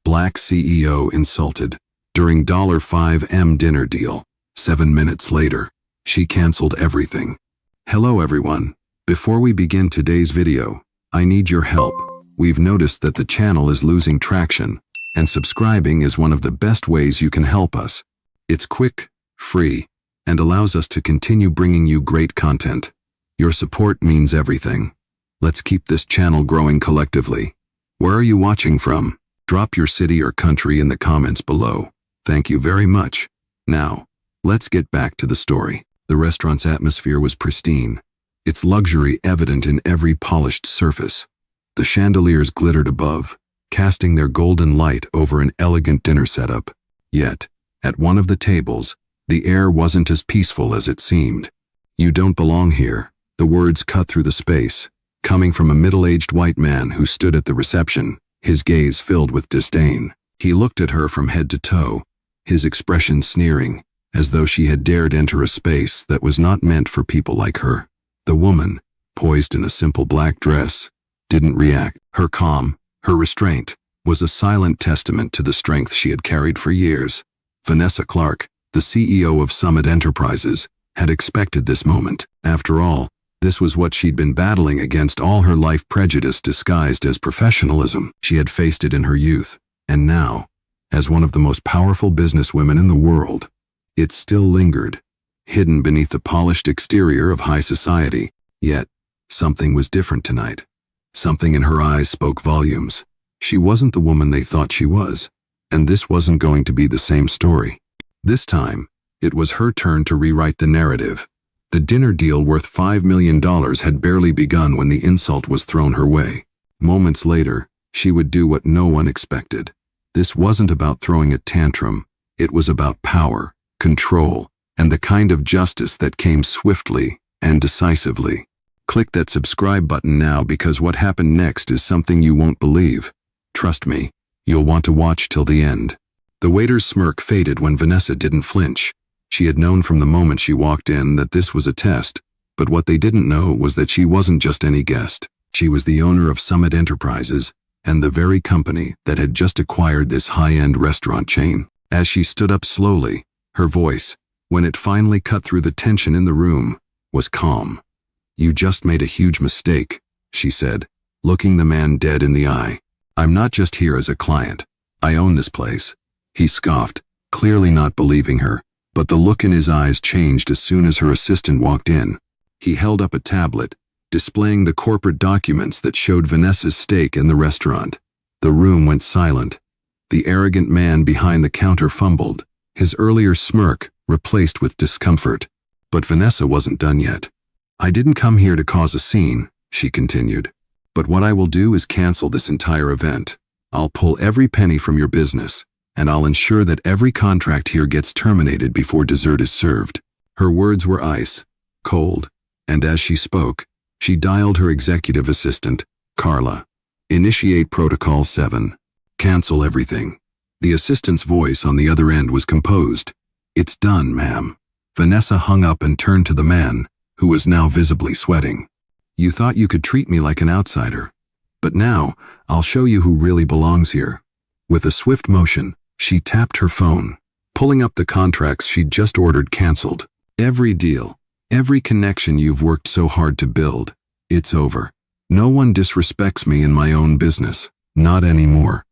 Black CEO insulted during $5M dinner deal. 7 minutes later, she canceled everything. Hello everyone. Before we begin today's video, I need your help. We've noticed that the channel is losing traction, and subscribing is one of the best ways you can help us. It's quick, free, and allows us to continue bringing you great content. Your support means everything. Let's keep this channel growing collectively. Where are you watching from? Drop your city or country in the comments below. Thank you very much. Now, let's get back to the story. The restaurant's atmosphere was pristine, its luxury evident in every polished surface. The chandeliers glittered above, casting their golden light over an elegant dinner setup. Yet, at one of the tables, the air wasn't as peaceful as it seemed. "You don't belong here," the words cut through the space, coming from a middle-aged white man who stood at the reception, his gaze filled with disdain. He looked at her from head to toe, his expression sneering, as though she had dared enter a space that was not meant for people like her. The woman, poised in a simple black dress, didn't react. Her calm, her restraint, was a silent testament to the strength she had carried for years. Vanessa Clark, the CEO of Summit Enterprises, had expected this moment. After all, this was what she'd been battling against all her life: prejudice disguised as professionalism. She had faced it in her youth, and now, as one of the most powerful businesswomen in the world, it still lingered, hidden beneath the polished exterior of high society. Yet, something was different tonight. Something in her eyes spoke volumes. She wasn't the woman they thought she was, and this wasn't going to be the same story. This time, it was her turn to rewrite the narrative. The dinner deal worth $5 million had barely begun when the insult was thrown her way. Moments later, she would do what no one expected. This wasn't about throwing a tantrum. It was about power, control, and the kind of justice that came swiftly and decisively. Click that subscribe button now, because what happened next is something you won't believe. Trust me, you'll want to watch till the end. The waiter's smirk faded when Vanessa didn't flinch. She had known from the moment she walked in that this was a test, but what they didn't know was that she wasn't just any guest. She was the owner of Summit Enterprises, and the very company that had just acquired this high-end restaurant chain. As she stood up slowly, her voice, when it finally cut through the tension in the room, was calm. "You just made a huge mistake," she said, looking the man dead in the eye. "I'm not just here as a client. I own this place." He scoffed, clearly not believing her, but the look in his eyes changed as soon as her assistant walked in. He held up a tablet, displaying the corporate documents that showed Vanessa's stake in the restaurant. The room went silent. The arrogant man behind the counter fumbled, his earlier smirk replaced with discomfort. But Vanessa wasn't done yet. "I didn't come here to cause a scene," she continued. "But what I will do is cancel this entire event. I'll pull every penny from your business, and I'll ensure that every contract here gets terminated before dessert is served." Her words were ice, cold, and as she spoke, she dialed her executive assistant, Carla. "Initiate Protocol 7. Cancel everything." The assistant's voice on the other end was composed. "It's done, ma'am." Vanessa hung up and turned to the man, who was now visibly sweating. "You thought you could treat me like an outsider. But now, I'll show you who really belongs here." With a swift motion, she tapped her phone, pulling up the contracts she'd just ordered canceled. "Every deal, every connection you've worked so hard to build, it's over. No one disrespects me in my own business, not anymore."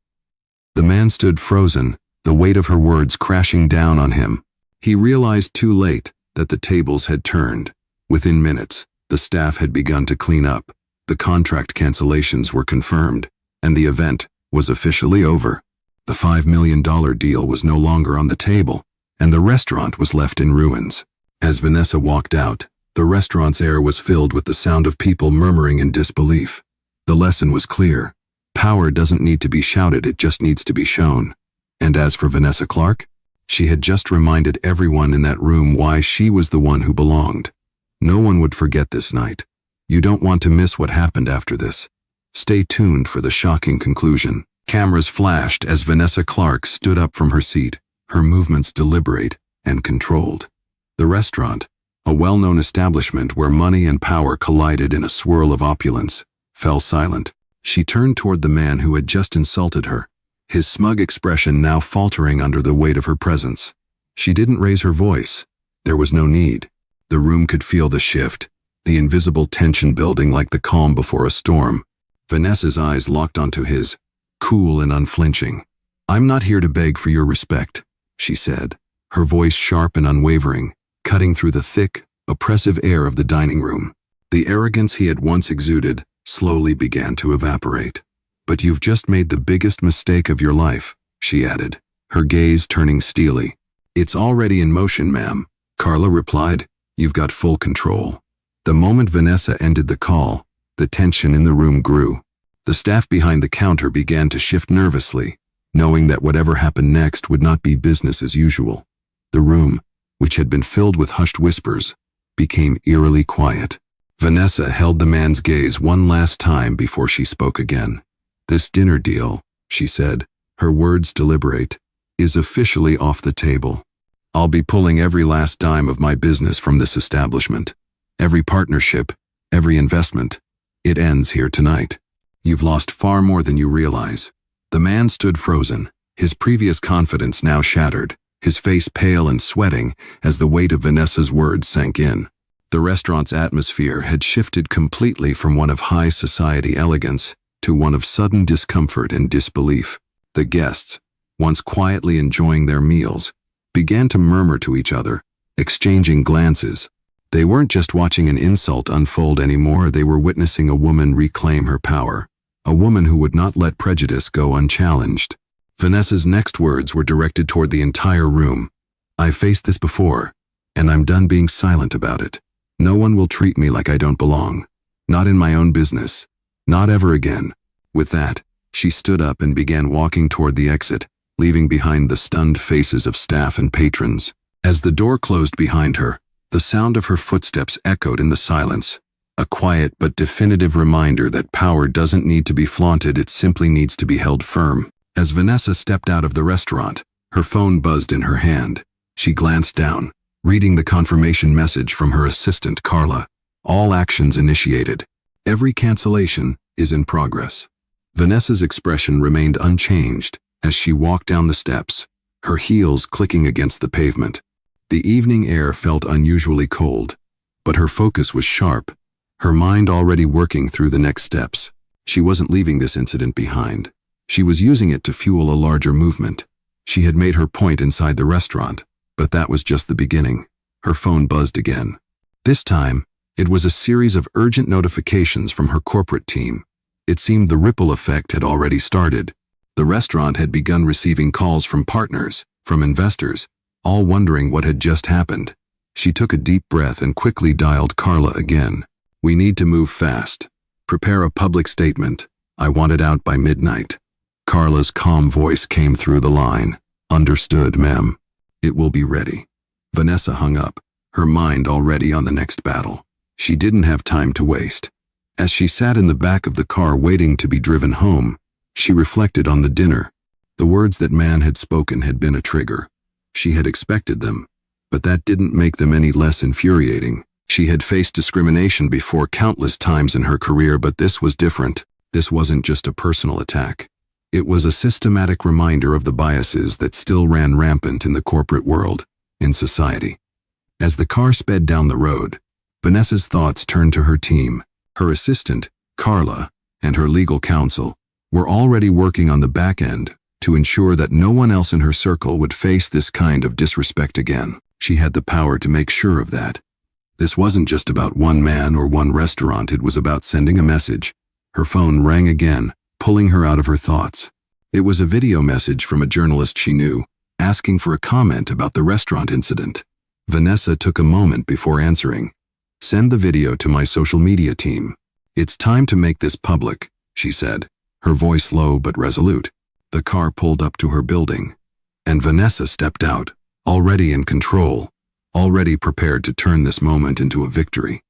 The man stood frozen, the weight of her words crashing down on him. He realized too late that the tables had turned. Within minutes, the staff had begun to clean up, the contract cancellations were confirmed, and the event was officially over. The $5 million deal was no longer on the table, and the restaurant was left in ruins. As Vanessa walked out, the restaurant's air was filled with the sound of people murmuring in disbelief. The lesson was clear. Power doesn't need to be shouted, it just needs to be shown. And as for Vanessa Clark, she had just reminded everyone in that room why she was the one who belonged. No one would forget this night. You don't want to miss what happened after this. Stay tuned for the shocking conclusion. Cameras flashed as Vanessa Clark stood up from her seat, her movements deliberate and controlled. The restaurant, a well-known establishment where money and power collided in a swirl of opulence, fell silent. She turned toward the man who had just insulted her, his smug expression now faltering under the weight of her presence. She didn't raise her voice. There was no need. The room could feel the shift, the invisible tension building like the calm before a storm. Vanessa's eyes locked onto his, cool and unflinching. "I'm not here to beg for your respect," she said, her voice sharp and unwavering, cutting through the thick, oppressive air of the dining room. The arrogance he had once exuded slowly began to evaporate. "But you've just made the biggest mistake of your life," she added, her gaze turning steely. "It's already in motion, ma'am," Carla replied. "You've got full control." The moment Vanessa ended the call, the tension in the room grew. The staff behind the counter began to shift nervously, knowing that whatever happened next would not be business as usual. The room, which had been filled with hushed whispers, became eerily quiet. Vanessa held the man's gaze one last time before she spoke again. "This dinner deal," she said, her words deliberate, "is officially off the table. I'll be pulling every last dime of my business from this establishment. Every partnership, every investment. It ends here tonight. You've lost far more than you realize." The man stood frozen, his previous confidence now shattered, his face pale and sweating as the weight of Vanessa's words sank in. The restaurant's atmosphere had shifted completely from one of high society elegance to one of sudden discomfort and disbelief. The guests, once quietly enjoying their meals, began to murmur to each other, exchanging glances. They weren't just watching an insult unfold anymore, they were witnessing a woman reclaim her power, a woman who would not let prejudice go unchallenged. Vanessa's next words were directed toward the entire room. "I've faced this before, and I'm done being silent about it. No one will treat me like I don't belong. Not in my own business. Not ever again." With that, she stood up and began walking toward the exit, leaving behind the stunned faces of staff and patrons. As the door closed behind her, the sound of her footsteps echoed in the silence, a quiet but definitive reminder that power doesn't need to be flaunted, it simply needs to be held firm. As Vanessa stepped out of the restaurant, her phone buzzed in her hand. She glanced down, reading the confirmation message from her assistant Carla. "All actions initiated. Every cancellation is in progress." Vanessa's expression remained unchanged as she walked down the steps, her heels clicking against the pavement. The evening air felt unusually cold, but her focus was sharp, her mind already working through the next steps. She wasn't leaving this incident behind. She was using it to fuel a larger movement. She had made her point inside the restaurant, but that was just the beginning. Her phone buzzed again. This time, it was a series of urgent notifications from her corporate team. It seemed the ripple effect had already started. The restaurant had begun receiving calls from partners, from investors, all wondering what had just happened. She took a deep breath and quickly dialed Carla again. "We need to move fast. Prepare a public statement. I want it out by midnight." Carla's calm voice came through the line. "Understood, ma'am. It will be ready." Vanessa hung up, her mind already on the next battle. She didn't have time to waste. As she sat in the back of the car waiting to be driven home, she reflected on the dinner. The words that man had spoken had been a trigger. She had expected them, but that didn't make them any less infuriating. She had faced discrimination before countless times in her career, but this was different. This wasn't just a personal attack. It was a systematic reminder of the biases that still ran rampant in the corporate world, in society. As the car sped down the road, Vanessa's thoughts turned to her team. Her assistant, Carla, and her legal counsel were already working on the back end to ensure that no one else in her circle would face this kind of disrespect again. She had the power to make sure of that. This wasn't just about one man or one restaurant, it was about sending a message. Her phone rang again, pulling her out of her thoughts. It was a video message from a journalist she knew, asking for a comment about the restaurant incident. Vanessa took a moment before answering. "Send the video to my social media team. It's time to make this public," she said, her voice low but resolute. The car pulled up to her building, and Vanessa stepped out, already in control, already prepared to turn this moment into a victory.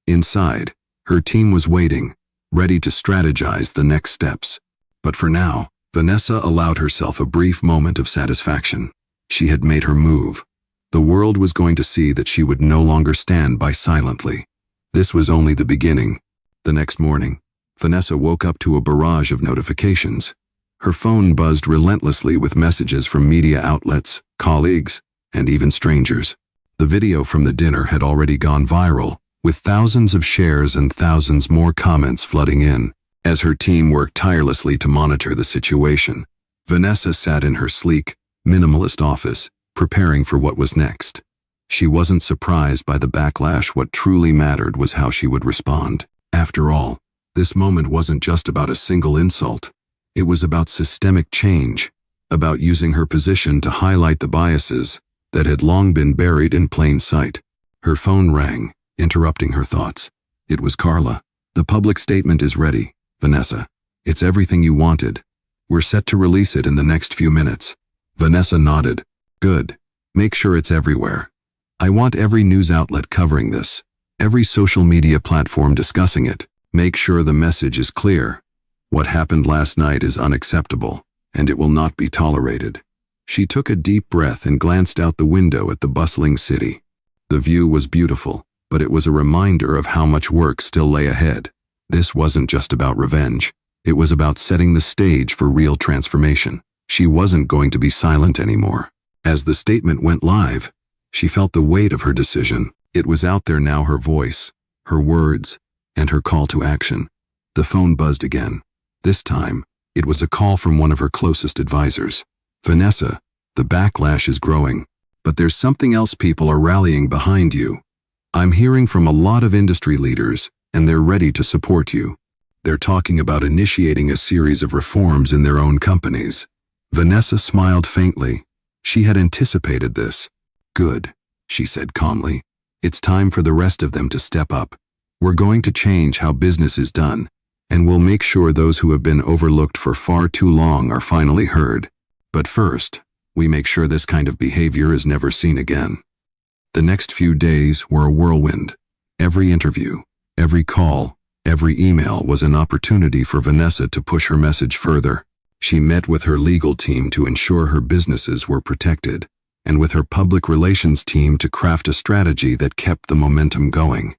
Inside, her team was waiting, ready to strategize the next steps. But for now, Vanessa allowed herself a brief moment of satisfaction. She had made her move. The world was going to see that she would no longer stand by silently. This was only the beginning. The next morning, Vanessa woke up to a barrage of notifications. Her phone buzzed relentlessly with messages from media outlets, colleagues, and even strangers. The video from the dinner had already gone viral, with thousands of shares and thousands more comments flooding in. As her team worked tirelessly to monitor the situation, Vanessa sat in her sleek, minimalist office, preparing for what was next. She wasn't surprised by the backlash. What truly mattered was how she would respond. After all, this moment wasn't just about a single insult. It was about systemic change, about using her position to highlight the biases that had long been buried in plain sight. Her phone rang, interrupting her thoughts. It was Carla. "The public statement is ready, Vanessa. It's everything you wanted. We're set to release it in the next few minutes." Vanessa nodded. "Good. Make sure it's everywhere. I want every news outlet covering this, every social media platform discussing it. Make sure the message is clear. What happened last night is unacceptable, and it will not be tolerated." She took a deep breath and glanced out the window at the bustling city. The view was beautiful, but it was a reminder of how much work still lay ahead. This wasn't just about revenge. It was about setting the stage for real transformation. She wasn't going to be silent anymore. As the statement went live, she felt the weight of her decision. It was out there now, her voice, her words, and her call to action. The phone buzzed again. This time, it was a call from one of her closest advisors. "Vanessa, the backlash is growing, but there's something else. People are rallying behind you. I'm hearing from a lot of industry leaders, and they're ready to support you. They're talking about initiating a series of reforms in their own companies." Vanessa smiled faintly. She had anticipated this. "Good," she said calmly. "It's time for the rest of them to step up. We're going to change how business is done, and we'll make sure those who have been overlooked for far too long are finally heard. But first, we make sure this kind of behavior is never seen again." The next few days were a whirlwind. Every interview, every call, every email was an opportunity for Vanessa to push her message further. She met with her legal team to ensure her businesses were protected, and with her public relations team to craft a strategy that kept the momentum going.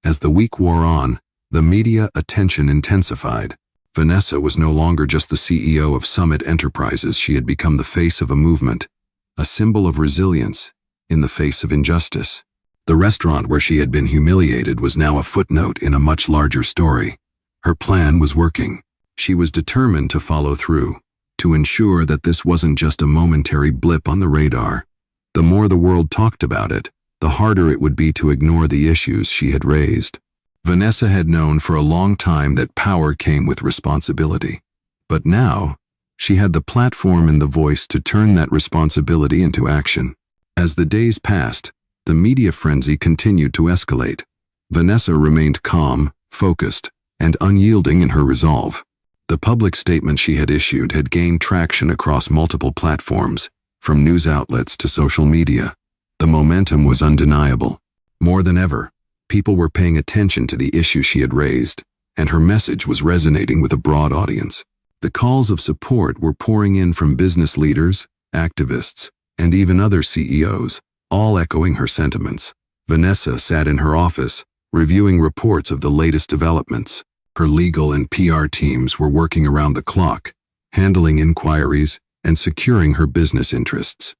As the week wore on, the media attention intensified. Vanessa was no longer just the CEO of Summit Enterprises. She had become the face of a movement, a symbol of resilience in the face of injustice. The restaurant where she had been humiliated was now a footnote in a much larger story. Her plan was working. She was determined to follow through, to ensure that this wasn't just a momentary blip on the radar. The more the world talked about it, the harder it would be to ignore the issues she had raised. Vanessa had known for a long time that power came with responsibility. But now, she had the platform and the voice to turn that responsibility into action. As the days passed, the media frenzy continued to escalate. Vanessa remained calm, focused, and unyielding in her resolve. The public statement she had issued had gained traction across multiple platforms, from news outlets to social media. The momentum was undeniable. More than ever, people were paying attention to the issue she had raised, and her message was resonating with a broad audience. The calls of support were pouring in from business leaders, activists, and even other CEOs, all echoing her sentiments. Vanessa sat in her office, reviewing reports of the latest developments. Her legal and PR teams were working around the clock, handling inquiries and securing her business interests.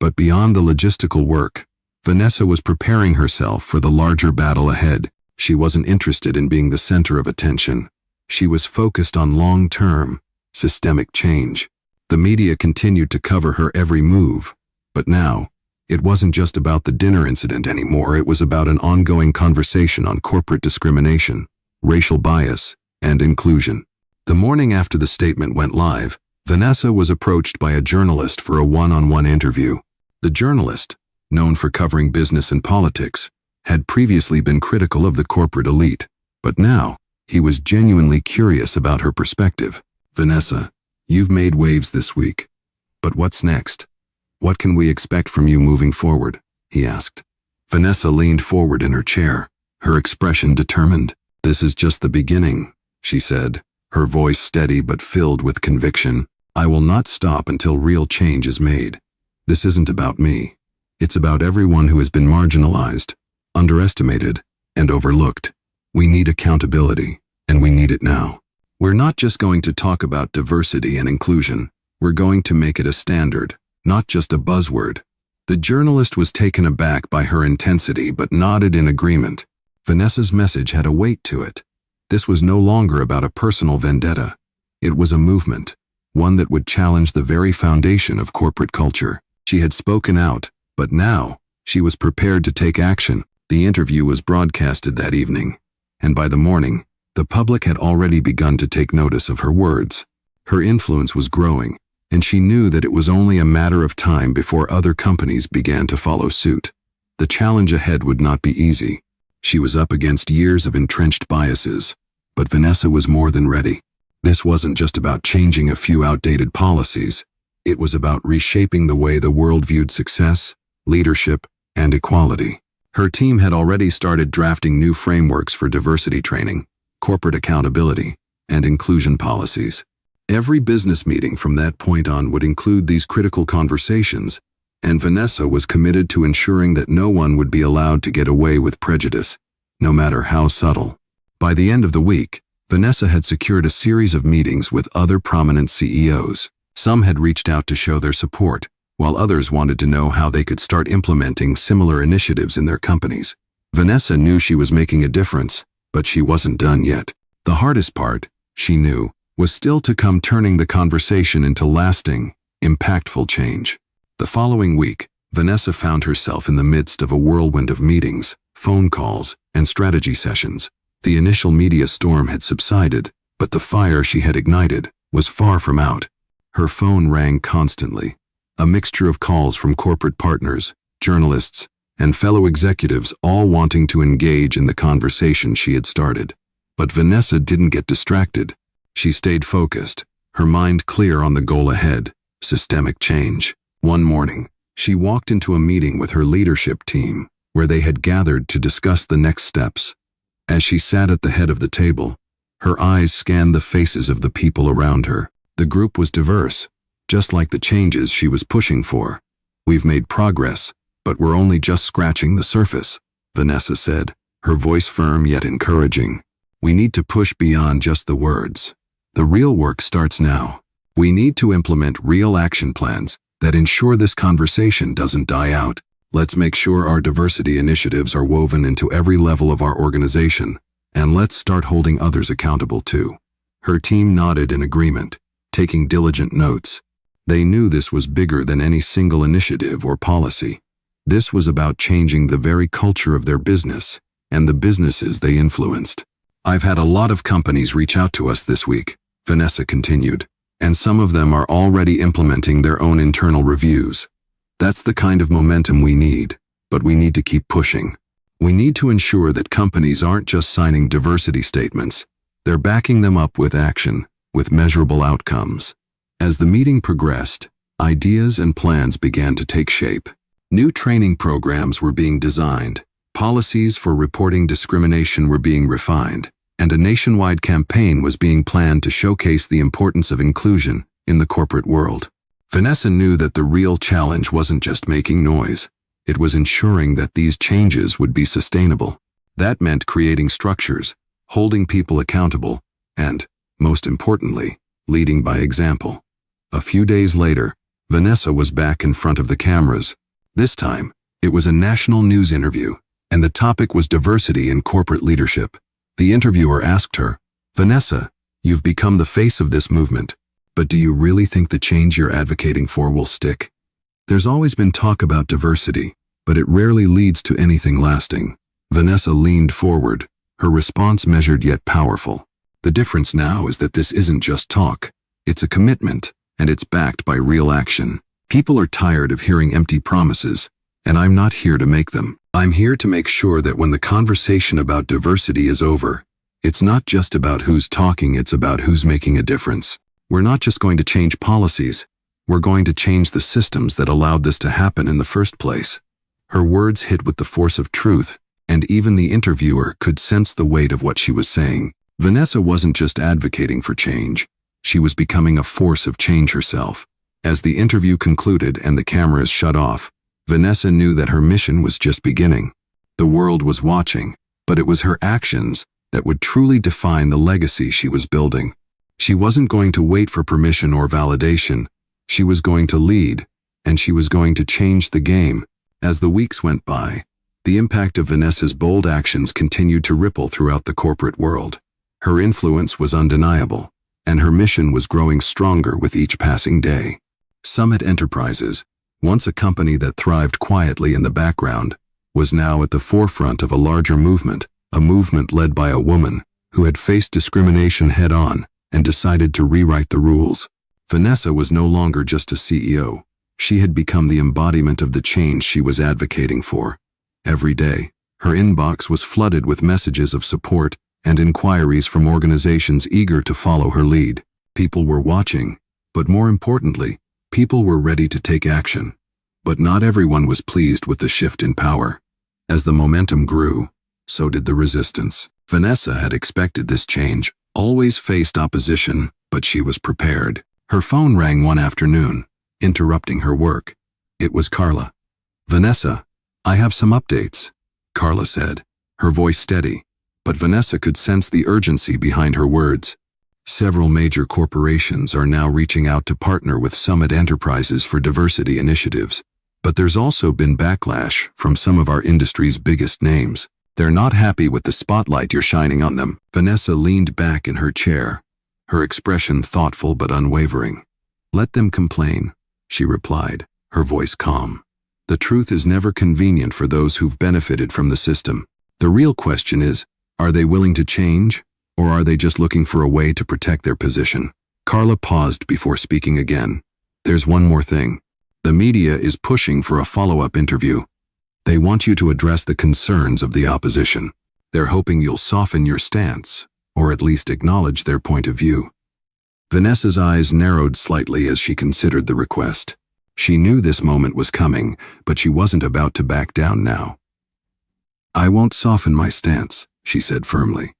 But beyond the logistical work, Vanessa was preparing herself for the larger battle ahead. She wasn't interested in being the center of attention. She was focused on long-term, systemic change. The media continued to cover her every move, but now, it wasn't just about the dinner incident anymore. It was about an ongoing conversation on corporate discrimination, racial bias, and inclusion. The morning after the statement went live, Vanessa was approached by a journalist for a one-on-one interview. The journalist, known for covering business and politics, had previously been critical of the corporate elite, but now, he was genuinely curious about her perspective. "Vanessa, you've made waves this week. But what's next? What can we expect from you moving forward?" he asked. Vanessa leaned forward in her chair, her expression determined. "This is just the beginning," she said, her voice steady but filled with conviction. "I will not stop until real change is made. This isn't about me. It's about everyone who has been marginalized, underestimated, and overlooked. We need accountability, and we need it now." We're not just going to talk about diversity and inclusion, we're going to make it a standard, not just a buzzword. The journalist was taken aback by her intensity but nodded in agreement. Vanessa's message had a weight to it. This was no longer about a personal vendetta. It was a movement, one that would challenge the very foundation of corporate culture. She had spoken out, but now, she was prepared to take action. The interview was broadcasted that evening, and by the morning, the public had already begun to take notice of her words. Her influence was growing, and she knew that it was only a matter of time before other companies began to follow suit. The challenge ahead would not be easy. She was up against years of entrenched biases, but Vanessa was more than ready. This wasn't just about changing a few outdated policies. It was about reshaping the way the world viewed success, leadership, and equality. Her team had already started drafting new frameworks for diversity training, corporate accountability, and inclusion policies. Every business meeting from that point on would include these critical conversations, and Vanessa was committed to ensuring that no one would be allowed to get away with prejudice, no matter how subtle. By the end of the week, Vanessa had secured a series of meetings with other prominent CEOs. Some had reached out to show their support, while others wanted to know how they could start implementing similar initiatives in their companies. Vanessa knew she was making a difference, but she wasn't done yet. The hardest part, she knew, was still to come, turning the conversation into lasting, impactful change. The following week, Vanessa found herself in the midst of a whirlwind of meetings, phone calls, and strategy sessions. The initial media storm had subsided, but the fire she had ignited was far from out. Her phone rang constantly, a mixture of calls from corporate partners, journalists, and fellow executives, all wanting to engage in the conversation she had started. But Vanessa didn't get distracted. She stayed focused, her mind clear on the goal ahead, systemic change. One morning, she walked into a meeting with her leadership team, where they had gathered to discuss the next steps. As she sat at the head of the table, her eyes scanned the faces of the people around her. The group was diverse, just like the changes she was pushing for. "We've made progress, but we're only just scratching the surface," Vanessa said, her voice firm yet encouraging. "We need to push beyond just the words. The real work starts now. We need to implement real action plans that ensure this conversation doesn't die out. Let's make sure our diversity initiatives are woven into every level of our organization, and let's start holding others accountable too." Her team nodded in agreement, taking diligent notes. They knew this was bigger than any single initiative or policy. This was about changing the very culture of their business and the businesses they influenced. "I've had a lot of companies reach out to us this week," Vanessa continued, "and some of them are already implementing their own internal reviews. That's the kind of momentum we need, but we need to keep pushing. We need to ensure that companies aren't just signing diversity statements, they're backing them up with action, with measurable outcomes." As the meeting progressed, ideas and plans began to take shape. New training programs were being designed, policies for reporting discrimination were being refined, and a nationwide campaign was being planned to showcase the importance of inclusion in the corporate world. Vanessa knew that the real challenge wasn't just making noise. It was ensuring that these changes would be sustainable. That meant creating structures, holding people accountable, and, most importantly, leading by example. A few days later, Vanessa was back in front of the cameras. This time, it was a national news interview, and the topic was diversity in corporate leadership. The interviewer asked her, "Vanessa, you've become the face of this movement, but do you really think the change you're advocating for will stick? There's always been talk about diversity, but it rarely leads to anything lasting." Vanessa leaned forward, her response measured yet powerful. "The difference now is that this isn't just talk. It's a commitment, and it's backed by real action. People are tired of hearing empty promises, and I'm not here to make them. I'm here to make sure that when the conversation about diversity is over, it's not just about who's talking, it's about who's making a difference. We're not just going to change policies, we're going to change the systems that allowed this to happen in the first place." Her words hit with the force of truth, and even the interviewer could sense the weight of what she was saying. Vanessa wasn't just advocating for change, she was becoming a force of change herself. As the interview concluded and the cameras shut off, Vanessa knew that her mission was just beginning. The world was watching, but it was her actions that would truly define the legacy she was building. She wasn't going to wait for permission or validation. She was going to lead, and she was going to change the game. As the weeks went by, the impact of Vanessa's bold actions continued to ripple throughout the corporate world. Her influence was undeniable, and her mission was growing stronger with each passing day. Summit Enterprises, once a company that thrived quietly in the background, was now at the forefront of a larger movement, a movement led by a woman who had faced discrimination head-on and decided to rewrite the rules. Vanessa was no longer just a CEO. She had become the embodiment of the change she was advocating for. Every day, her inbox was flooded with messages of support and inquiries from organizations eager to follow her lead. People were watching, but more importantly, people were ready to take action. But not everyone was pleased with the shift in power. As the momentum grew, so did the resistance. Vanessa had expected this change, always faced opposition, but she was prepared. Her phone rang one afternoon, interrupting her work. It was Carla. "Vanessa, I have some updates," Carla said, her voice steady, but Vanessa could sense the urgency behind her words. "Several major corporations are now reaching out to partner with Summit Enterprises for diversity initiatives. But there's also been backlash from some of our industry's biggest names. They're not happy with the spotlight you're shining on them." Vanessa leaned back in her chair, her expression thoughtful but unwavering. "Let them complain," she replied, her voice calm. "The truth is never convenient for those who've benefited from the system. The real question is, are they willing to change, or are they just looking for a way to protect their position?" Carla paused before speaking again. "There's one more thing. The media is pushing for a follow-up interview. They want you to address the concerns of the opposition. They're hoping you'll soften your stance, or at least acknowledge their point of view." Vanessa's eyes narrowed slightly as she considered the request. She knew this moment was coming, but she wasn't about to back down now. "I won't soften my stance," she said firmly.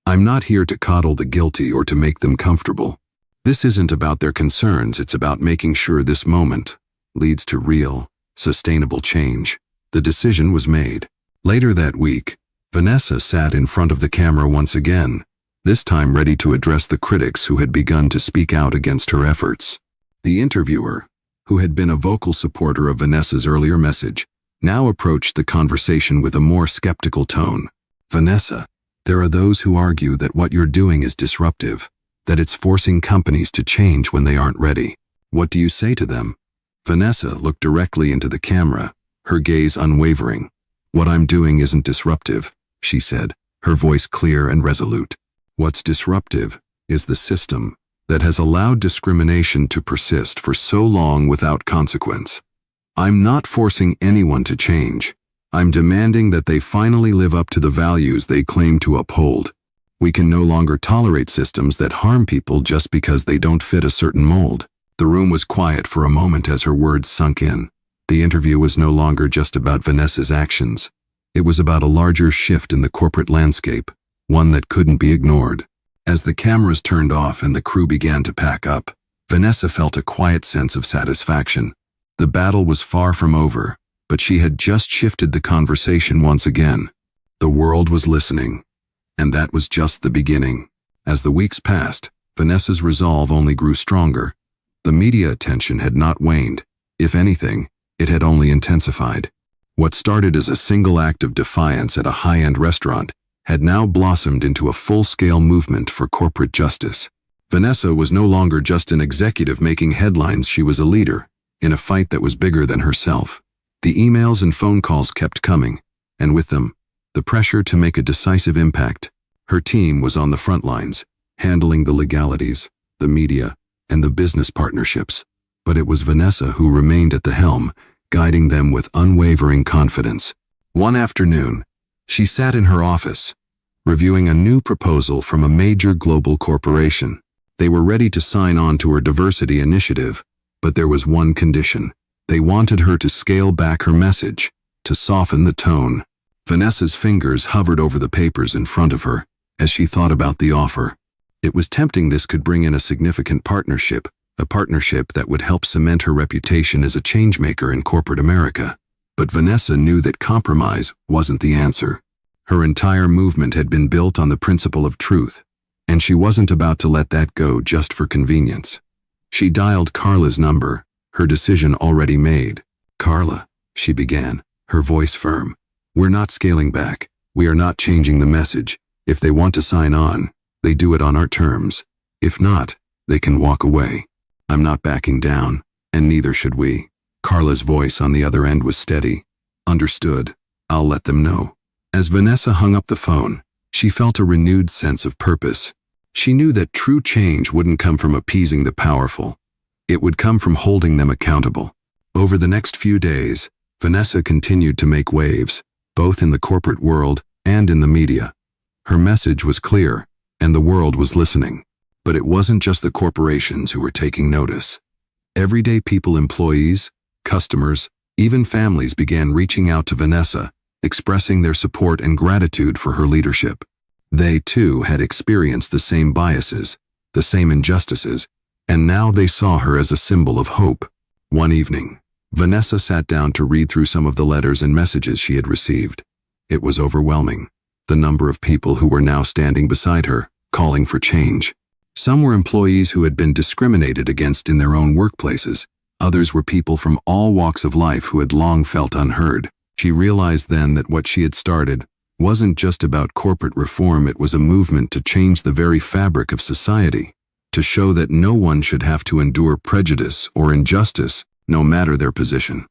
"I'm not here to coddle the guilty or to make them comfortable. This isn't about their concerns, it's about making sure this moment leads to real, sustainable change." The decision was made. Later that week, Vanessa sat in front of the camera once again, this time ready to address the critics who had begun to speak out against her efforts. The interviewer, who had been a vocal supporter of Vanessa's earlier message, now approached the conversation with a more skeptical tone. "Vanessa, there are those who argue that what you're doing is disruptive, that it's forcing companies to change when they aren't ready. What do you say to them?" Vanessa looked directly into the camera, her gaze unwavering. "What I'm doing isn't disruptive," she said, her voice clear and resolute. "What's disruptive is the system that has allowed discrimination to persist for so long without consequence. I'm not forcing anyone to change. I'm demanding that they finally live up to the values they claim to uphold. We can no longer tolerate systems that harm people just because they don't fit a certain mold." The room was quiet for a moment as her words sunk in. The interview was no longer just about Vanessa's actions. It was about a larger shift in the corporate landscape, one that couldn't be ignored. As the cameras turned off and the crew began to pack up, Vanessa felt a quiet sense of satisfaction. The battle was far from over, but she had just shifted the conversation once again. The world was listening, and that was just the beginning. As the weeks passed, Vanessa's resolve only grew stronger. The media attention had not waned. If anything, it had only intensified. What started as a single act of defiance at a high-end restaurant had now blossomed into a full-scale movement for corporate justice. Vanessa was no longer just an executive making headlines, she was a leader, in a fight that was bigger than herself. The emails and phone calls kept coming, and with them, the pressure to make a decisive impact. Her team was on the front lines, handling the legalities, the media, and the business partnerships. But it was Vanessa who remained at the helm, guiding them with unwavering confidence. One afternoon, she sat in her office, reviewing a new proposal from a major global corporation. They were ready to sign on to her diversity initiative, but there was one condition. They wanted her to scale back her message, to soften the tone. Vanessa's fingers hovered over the papers in front of her as she thought about the offer. It was tempting. This could bring in a significant partnership, a partnership that would help cement her reputation as a changemaker in corporate America. But Vanessa knew that compromise wasn't the answer. Her entire movement had been built on the principle of truth. And she wasn't about to let that go just for convenience. She dialed Carla's number, her decision already made. "Carla," she began, her voice firm. "We're not scaling back. We are not changing the message. If they want to sign on, they do it on our terms. If not, they can walk away. I'm not backing down, and neither should we." Carla's voice on the other end was steady. "Understood. I'll let them know." As Vanessa hung up the phone, she felt a renewed sense of purpose. She knew that true change wouldn't come from appeasing the powerful. It would come from holding them accountable. Over the next few days, Vanessa continued to make waves, both in the corporate world and in the media. Her message was clear, and the world was listening. But it wasn't just the corporations who were taking notice. Everyday people, employees, customers, even families began reaching out to Vanessa, expressing their support and gratitude for her leadership. They, too, had experienced the same biases, the same injustices, and now they saw her as a symbol of hope. One evening, Vanessa sat down to read through some of the letters and messages she had received. It was overwhelming, the number of people who were now standing beside her, calling for change. Some were employees who had been discriminated against in their own workplaces. Others were people from all walks of life who had long felt unheard. She realized then that what she had started wasn't just about corporate reform, it was a movement to change the very fabric of society, to show that no one should have to endure prejudice or injustice, no matter their position.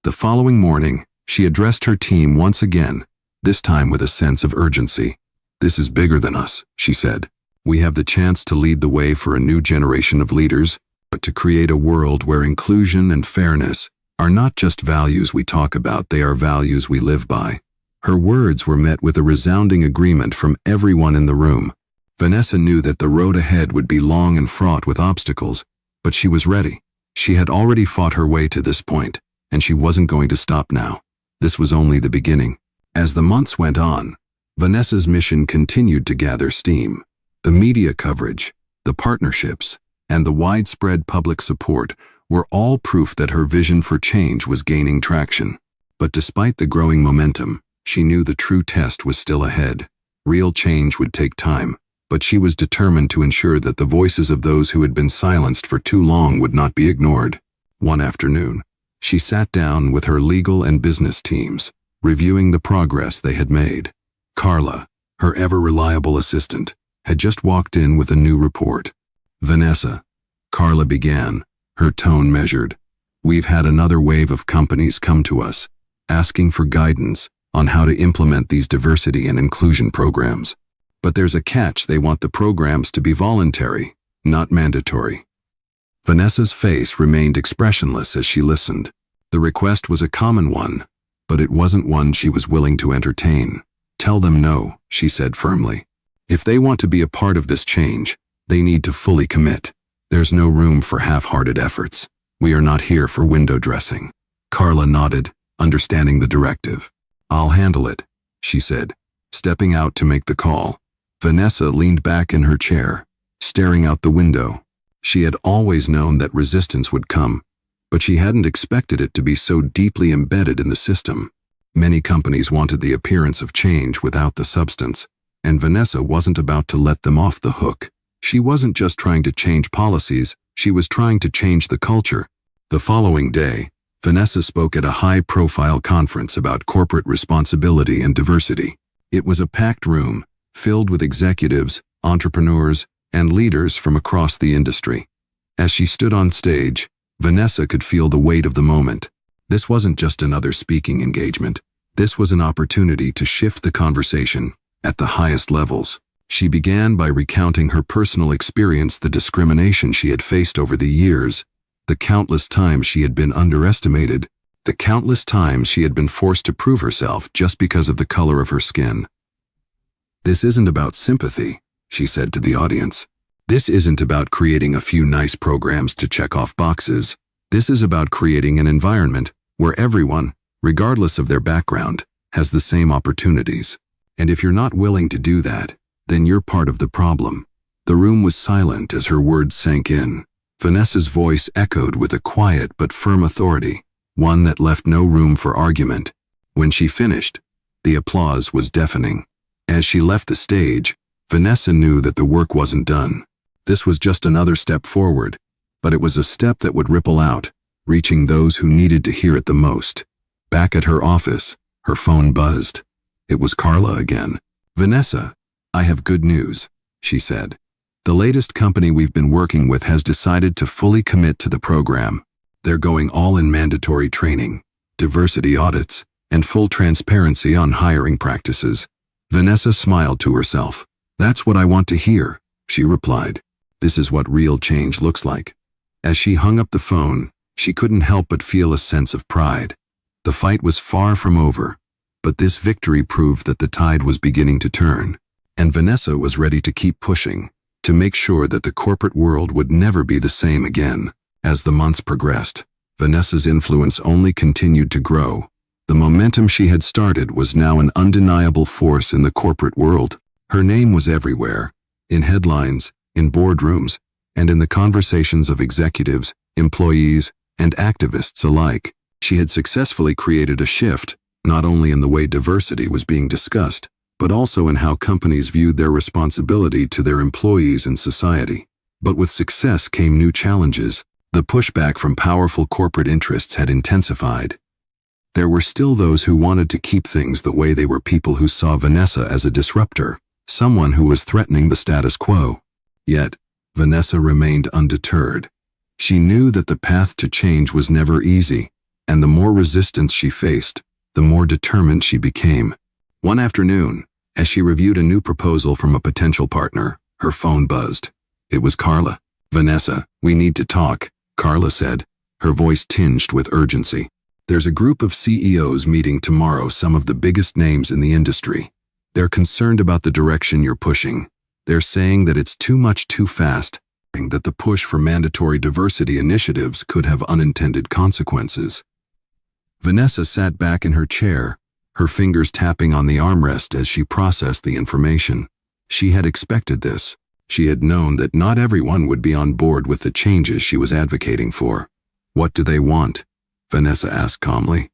The following morning, she addressed her team once again, this time with a sense of urgency. "This is bigger than us," she said. "We have the chance to lead the way for a new generation of leaders, but to create a world where inclusion and fairness are not just values we talk about, they are values we live by." Her words were met with a resounding agreement from everyone in the room. Vanessa knew that the road ahead would be long and fraught with obstacles, but she was ready. She had already fought her way to this point, and she wasn't going to stop now. This was only the beginning. As the months went on, Vanessa's mission continued to gather steam. The media coverage, the partnerships, and the widespread public support were all proof that her vision for change was gaining traction. But despite the growing momentum, she knew the true test was still ahead. Real change would take time, but she was determined to ensure that the voices of those who had been silenced for too long would not be ignored. One afternoon, she sat down with her legal and business teams, reviewing the progress they had made. Carla, her ever-reliable assistant, had just walked in with a new report. "Vanessa," Carla began, her tone measured, "we've had another wave of companies come to us, asking for guidance on how to implement these diversity and inclusion programs. But there's a catch: they want the programs to be voluntary, not mandatory." Vanessa's face remained expressionless as she listened. The request was a common one, but it wasn't one she was willing to entertain. "Tell them no," she said firmly. "If they want to be a part of this change, they need to fully commit. There's no room for half-hearted efforts. We are not here for window dressing." Carla nodded, understanding the directive. "I'll handle it," she said, stepping out to make the call. Vanessa leaned back in her chair, staring out the window. She had always known that resistance would come, but she hadn't expected it to be so deeply embedded in the system. Many companies wanted the appearance of change without the substance, and Vanessa wasn't about to let them off the hook. She wasn't just trying to change policies, she was trying to change the culture. The following day, Vanessa spoke at a high-profile conference about corporate responsibility and diversity. It was a packed room, filled with executives, entrepreneurs, and leaders from across the industry. As she stood on stage, Vanessa could feel the weight of the moment. This wasn't just another speaking engagement. This was an opportunity to shift the conversation at the highest levels. She began by recounting her personal experience, the discrimination she had faced over the years, the countless times she had been underestimated, the countless times she had been forced to prove herself just because of the color of her skin. "This isn't about sympathy," she said to the audience. "This isn't about creating a few nice programs to check off boxes. This is about creating an environment where everyone, regardless of their background, has the same opportunities. And if you're not willing to do that, then you're part of the problem." The room was silent as her words sank in. Vanessa's voice echoed with a quiet but firm authority, one that left no room for argument. When she finished, the applause was deafening. As she left the stage, Vanessa knew that the work wasn't done. This was just another step forward, but it was a step that would ripple out, reaching those who needed to hear it the most. Back at her office, her phone buzzed. It was Carla again. "Vanessa, I have good news," she said. "The latest company we've been working with has decided to fully commit to the program. They're going all in mandatory training, diversity audits, and full transparency on hiring practices." Vanessa smiled to herself. "That's what I want to hear," she replied. "This is what real change looks like." As she hung up the phone, she couldn't help but feel a sense of pride. The fight was far from over, but this victory proved that the tide was beginning to turn, and Vanessa was ready to keep pushing, to make sure that the corporate world would never be the same again. As the months progressed, Vanessa's influence only continued to grow. The momentum she had started was now an undeniable force in the corporate world. Her name was everywhere, in headlines, in boardrooms, and in the conversations of executives, employees, and activists alike. She had successfully created a shift, not only in the way diversity was being discussed, but also in how companies viewed their responsibility to their employees and society. But with success came new challenges. The pushback from powerful corporate interests had intensified. There were still those who wanted to keep things the way they were, people who saw Vanessa as a disruptor, someone who was threatening the status quo. Yet, Vanessa remained undeterred. She knew that the path to change was never easy, and the more resistance she faced, the more determined she became. One afternoon, as she reviewed a new proposal from a potential partner, her phone buzzed. It was Carla. "Vanessa, we need to talk," Carla said, her voice tinged with urgency. "There's a group of CEOs meeting tomorrow, some of the biggest names in the industry. They're concerned about the direction you're pushing. They're saying that it's too much too fast, that the push for mandatory diversity initiatives could have unintended consequences." Vanessa sat back in her chair, her fingers tapping on the armrest as she processed the information. She had expected this. She had known that not everyone would be on board with the changes she was advocating for. "What do they want?" Vanessa asked calmly.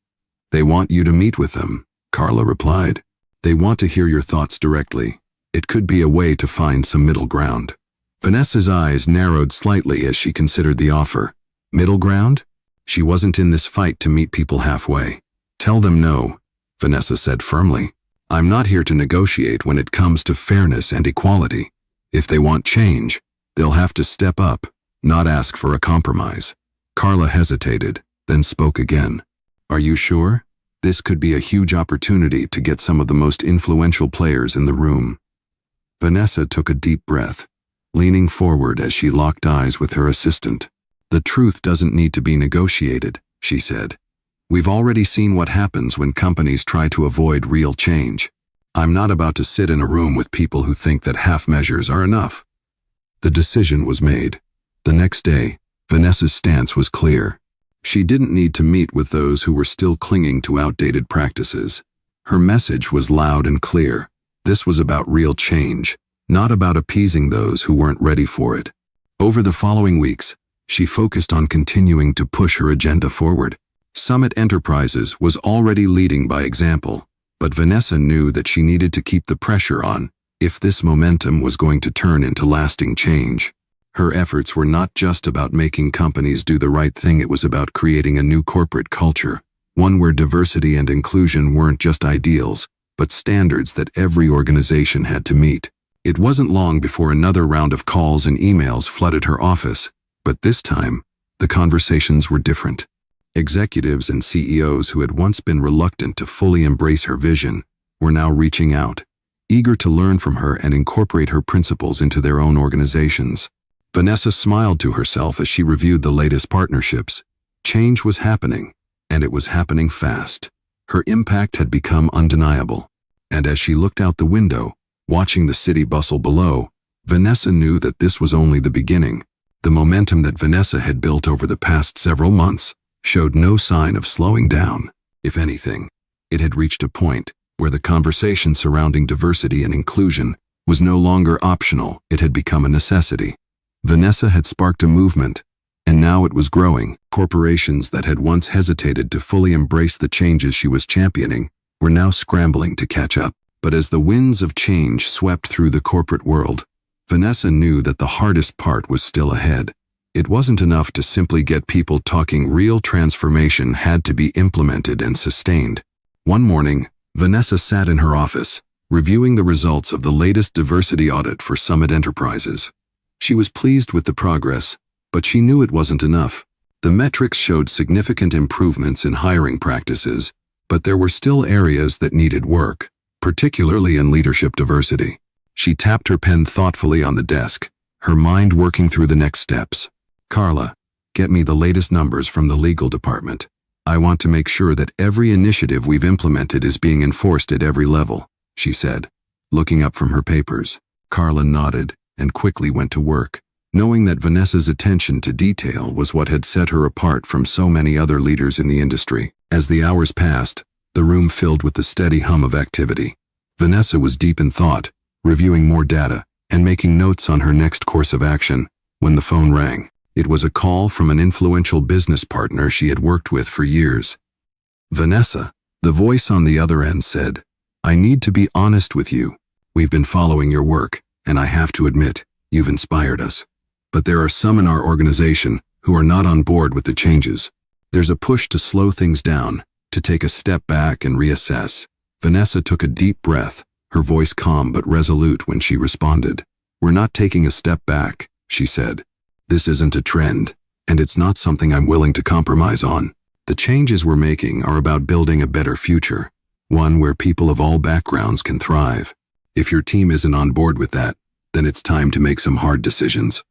"They want you to meet with them," Carla replied. "They want to hear your thoughts directly. It could be a way to find some middle ground." Vanessa's eyes narrowed slightly as she considered the offer. Middle ground? She wasn't in this fight to meet people halfway. "Tell them no," Vanessa said firmly. "I'm not here to negotiate when it comes to fairness and equality. If they want change, they'll have to step up, not ask for a compromise." Carla hesitated, then spoke again. "Are you sure? This could be a huge opportunity to get some of the most influential players in the room." Vanessa took a deep breath, leaning forward as she locked eyes with her assistant. "The truth doesn't need to be negotiated," she said. "We've already seen what happens when companies try to avoid real change. I'm not about to sit in a room with people who think that half measures are enough." The decision was made. The next day, Vanessa's stance was clear. She didn't need to meet with those who were still clinging to outdated practices. Her message was loud and clear. This was about real change, not about appeasing those who weren't ready for it. Over the following weeks, she focused on continuing to push her agenda forward. Summit Enterprises was already leading by example, but Vanessa knew that she needed to keep the pressure on if this momentum was going to turn into lasting change. Her efforts were not just about making companies do the right thing, it was about creating a new corporate culture, one where diversity and inclusion weren't just ideals, but standards that every organization had to meet. It wasn't long before another round of calls and emails flooded her office, but this time, the conversations were different. Executives and CEOs who had once been reluctant to fully embrace her vision were now reaching out, eager to learn from her and incorporate her principles into their own organizations. Vanessa smiled to herself as she reviewed the latest partnerships. Change was happening, and it was happening fast. Her impact had become undeniable, and as she looked out the window, watching the city bustle below, Vanessa knew that this was only the beginning. The momentum that Vanessa had built over the past several months showed no sign of slowing down. If anything, it had reached a point where the conversation surrounding diversity and inclusion was no longer optional, it had become a necessity. Vanessa had sparked a movement, and now it was growing. Corporations that had once hesitated to fully embrace the changes she was championing were now scrambling to catch up. But as the winds of change swept through the corporate world, Vanessa knew that the hardest part was still ahead. It wasn't enough to simply get people talking. Real transformation had to be implemented and sustained. One morning, Vanessa sat in her office, reviewing the results of the latest diversity audit for Summit Enterprises. She was pleased with the progress, but she knew it wasn't enough. The metrics showed significant improvements in hiring practices, but there were still areas that needed work, particularly in leadership diversity. She tapped her pen thoughtfully on the desk, her mind working through the next steps. "Carla, get me the latest numbers from the legal department. I want to make sure that every initiative we've implemented is being enforced at every level," she said, looking up from her papers. Carla nodded and quickly went to work, knowing that Vanessa's attention to detail was what had set her apart from so many other leaders in the industry. As the hours passed, the room filled with the steady hum of activity. Vanessa was deep in thought, reviewing more data and making notes on her next course of action, when the phone rang. It was a call from an influential business partner she had worked with for years. "Vanessa," the voice on the other end said, "I need to be honest with you. We've been following your work, and I have to admit, you've inspired us. But there are some in our organization who are not on board with the changes. There's a push to slow things down, to take a step back and reassess." Vanessa took a deep breath, her voice calm but resolute when she responded. "We're not taking a step back," she said. "This isn't a trend, and it's not something I'm willing to compromise on. The changes we're making are about building a better future, one where people of all backgrounds can thrive. If your team isn't on board with that, then it's time to make some hard decisions."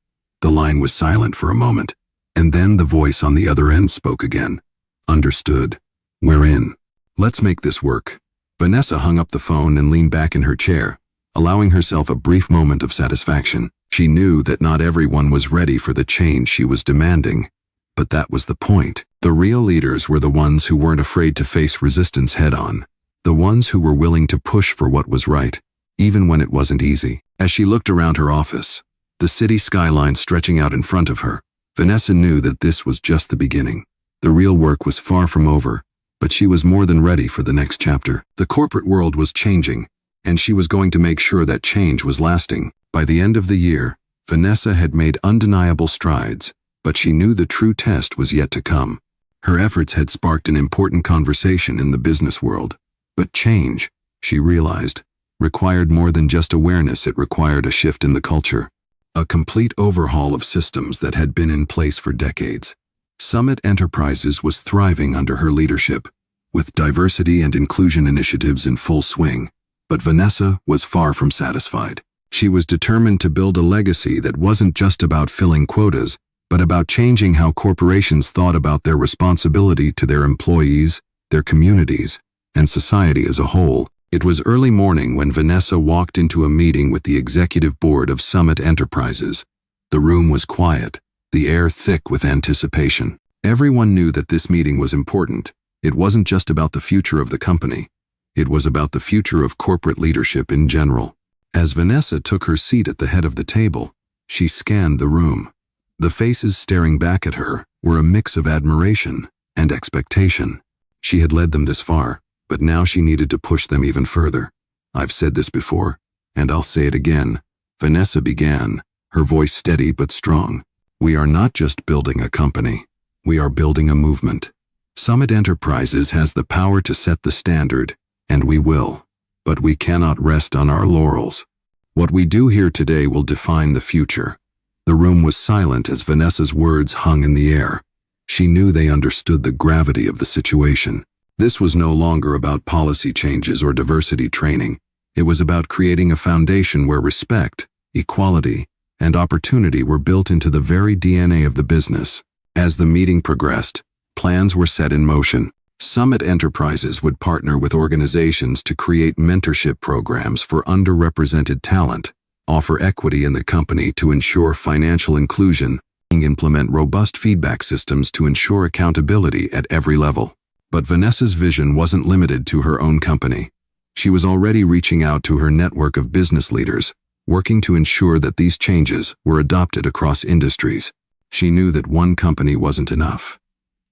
The line was silent for a moment, and then the voice on the other end spoke again. "Understood. We're in. Let's make this work." Vanessa hung up the phone and leaned back in her chair, allowing herself a brief moment of satisfaction. She knew that not everyone was ready for the change she was demanding, but that was the point. The real leaders were the ones who weren't afraid to face resistance head-on, the ones who were willing to push for what was right, even when it wasn't easy. As she looked around her office, the city skyline stretching out in front of her, Vanessa knew that this was just the beginning. The real work was far from over, but she was more than ready for the next chapter. The corporate world was changing, and she was going to make sure that change was lasting. By the end of the year, Vanessa had made undeniable strides, but she knew the true test was yet to come. Her efforts had sparked an important conversation in the business world. But change, she realized, required more than just awareness. It required a shift in the culture, a complete overhaul of systems that had been in place for decades. Summit Enterprises was thriving under her leadership, with diversity and inclusion initiatives in full swing. But Vanessa was far from satisfied. She was determined to build a legacy that wasn't just about filling quotas, but about changing how corporations thought about their responsibility to their employees, their communities, and society as a whole. It was early morning when Vanessa walked into a meeting with the executive board of Summit Enterprises. The room was quiet, the air thick with anticipation. Everyone knew that this meeting was important. It wasn't just about the future of the company. It was about the future of corporate leadership in general. As Vanessa took her seat at the head of the table, she scanned the room. The faces staring back at her were a mix of admiration and expectation. She had led them this far, but now she needed to push them even further. "I've said this before, and I'll say it again," Vanessa began, her voice steady but strong. "We are not just building a company. We are building a movement. Summit Enterprises has the power to set the standard, and we will. But we cannot rest on our laurels. What we do here today will define the future." The room was silent as Vanessa's words hung in the air. She knew they understood the gravity of the situation. This was no longer about policy changes or diversity training. It was about creating a foundation where respect, equality, and opportunity were built into the very DNA of the business. As the meeting progressed, plans were set in motion. Summit Enterprises would partner with organizations to create mentorship programs for underrepresented talent, offer equity in the company to ensure financial inclusion, and implement robust feedback systems to ensure accountability at every level. But Vanessa's vision wasn't limited to her own company. She was already reaching out to her network of business leaders, working to ensure that these changes were adopted across industries. She knew that one company wasn't enough.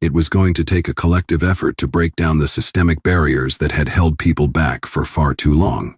It was going to take a collective effort to break down the systemic barriers that had held people back for far too long.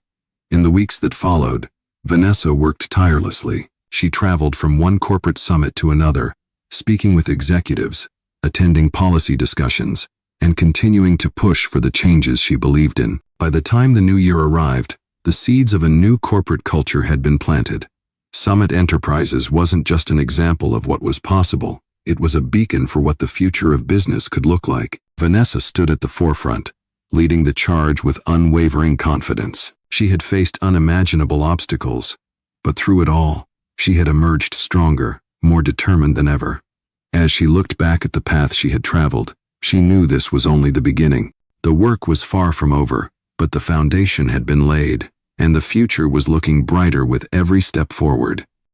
In the weeks that followed, Vanessa worked tirelessly. She traveled from one corporate summit to another, speaking with executives, attending policy discussions, and continuing to push for the changes she believed in. By the time the new year arrived, the seeds of a new corporate culture had been planted. Summit Enterprises wasn't just an example of what was possible, it was a beacon for what the future of business could look like. Vanessa stood at the forefront, leading the charge with unwavering confidence. She had faced unimaginable obstacles, but through it all, she had emerged stronger, more determined than ever. As she looked back at the path she had traveled, she knew this was only the beginning. The work was far from over, but the foundation had been laid, and the future was looking brighter with every step forward.